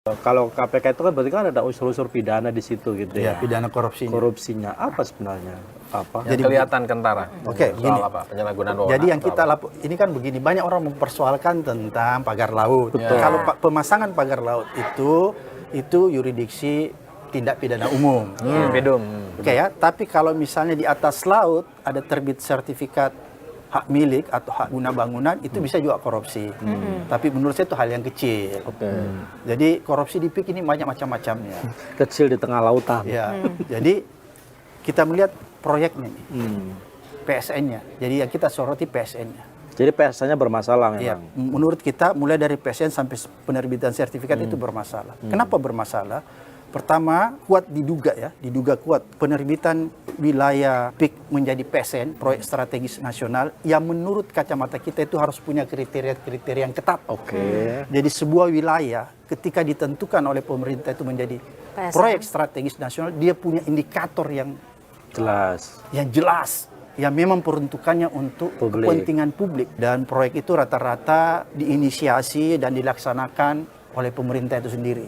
Kalau KPK itu kan berarti kan ada unsur-unsur pidana di situ gitu Ya, ya. pidana korupsinya. Korupsinya apa sebenarnya? Apa? Yang kelihatan kentara. Oke, Soal gini. apa? Penyalahgunaan wewenang. Jadi yang atau kita apa? ini kan begini, banyak orang mempersoalkan tentang pagar laut. Betul. Kalau pemasangan pagar laut itu yurisdiksi tindak pidana umum. Bidung. Oke ya, tapi kalau misalnya di atas laut ada terbit sertifikat hak milik atau hak guna bangunan, itu bisa juga korupsi. Tapi menurut saya itu hal yang kecil. Oke. Jadi korupsi di PIK ini banyak macam-macamnya. Kecil di tengah lautan. Ya, jadi kita melihat proyeknya nih, PSN-nya. Jadi yang kita soroti PSN-nya. Jadi PSN-nya bermasalah Ya, memang. menurut kita mulai dari PSN sampai penerbitan sertifikat itu bermasalah. Kenapa bermasalah? Pertama, diduga kuat penerbitan wilayah PIK menjadi PSN, proyek strategis nasional, yang menurut kacamata kita itu harus punya kriteria-kriteria yang ketat. Oke. Jadi sebuah wilayah ketika ditentukan oleh pemerintah itu menjadi PSN. proyek strategis nasional, dia punya indikator yang jelas, yang memang peruntukannya untuk Publik. kepentingan publik. Dan proyek itu rata-rata diinisiasi dan dilaksanakan oleh pemerintah itu sendiri,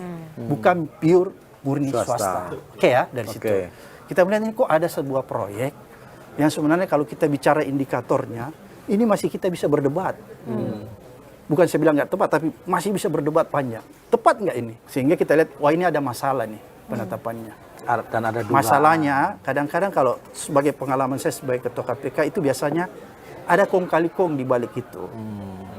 bukan murni swasta. Oke ya, dari situ. Kita melihat ini kok ada sebuah proyek yang sebenarnya kalau kita bicara indikatornya, ini masih kita bisa berdebat. Bukan saya bilang nggak tepat, tapi masih bisa berdebat panjang. Tepat nggak ini? Sehingga kita lihat, wah ini ada masalah nih penetapannya. Dan ada dugaan. Masalahnya, kadang-kadang kalau sebagai pengalaman saya sebagai ketua KPK itu biasanya ada kong kali kong di balik itu.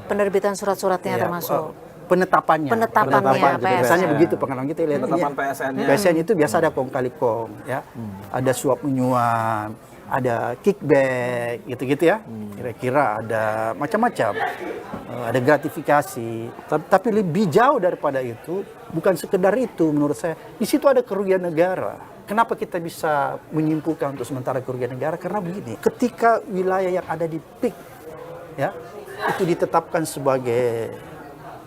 Penerbitan surat-suratnya Ya, termasuk. Penetapannya. Penetapannya, Biasanya PSN. begitu pengalaman kita lihat. Penetapan PSN-nya. PSN itu biasa ada kong kali kong, ya. Ada suap menyuap, ada kickback, gitu-gitu ya. Kira-kira ada macam-macam. Ada gratifikasi. Tapi lebih jauh daripada itu, bukan sekedar itu menurut saya. Di situ ada kerugian negara. Kenapa kita bisa menyimpulkan untuk sementara kerugian negara? Karena begini, ketika wilayah yang ada di PIK, ya, itu ditetapkan sebagai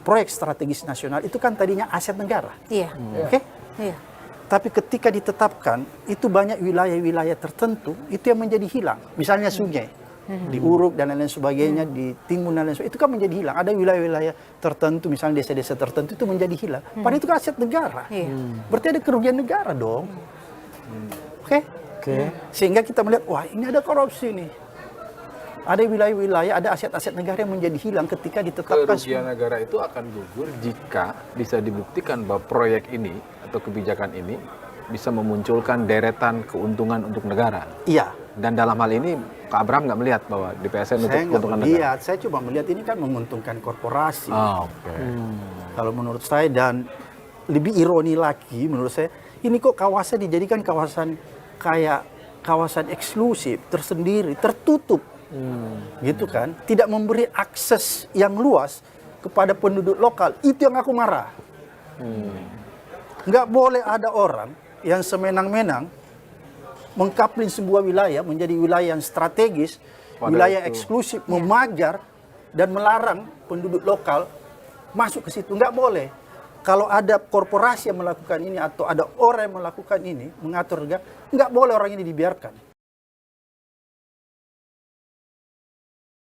proyek strategis nasional, itu kan tadinya aset negara. Iya. Oke? Iya. Tapi ketika ditetapkan, itu banyak wilayah-wilayah tertentu itu yang menjadi hilang. Misalnya sungai, di Uruk dan lain-lain sebagainya, di Timun dan lain sebagainya, itu kan menjadi hilang. Ada wilayah-wilayah tertentu, misalnya desa-desa tertentu itu menjadi hilang. Padahal itu kan aset negara. Iya. Berarti ada kerugian negara dong. Oke? Oke. Sehingga kita melihat, wah ini ada korupsi nih. Ada wilayah-wilayah, ada aset-aset negara yang menjadi hilang ketika ditetapkan. Kerugian negara itu akan gugur jika bisa dibuktikan bahwa proyek ini atau kebijakan ini bisa memunculkan deretan keuntungan untuk negara. Iya. Dan dalam hal ini Kak Abraham nggak melihat bahwa di PSN untuk Saya nggak keuntungan negara. melihat, saya cuma melihat ini kan menguntungkan korporasi. Oke. Kalau menurut saya, dan lebih ironi lagi menurut saya, ini kok kawasan dijadikan kawasan kayak kawasan eksklusif, tersendiri, tertutup. Gitu kan, tidak memberi akses yang luas kepada penduduk lokal. Itu yang aku marah. Nggak boleh ada orang yang semenang-menang mengkaplin sebuah wilayah menjadi wilayah yang strategis, wilayah eksklusif, memajar dan melarang penduduk lokal masuk ke situ. Nggak boleh. Kalau ada korporasi yang melakukan ini atau ada orang yang melakukan ini, mengatur, nggak boleh orang ini dibiarkan.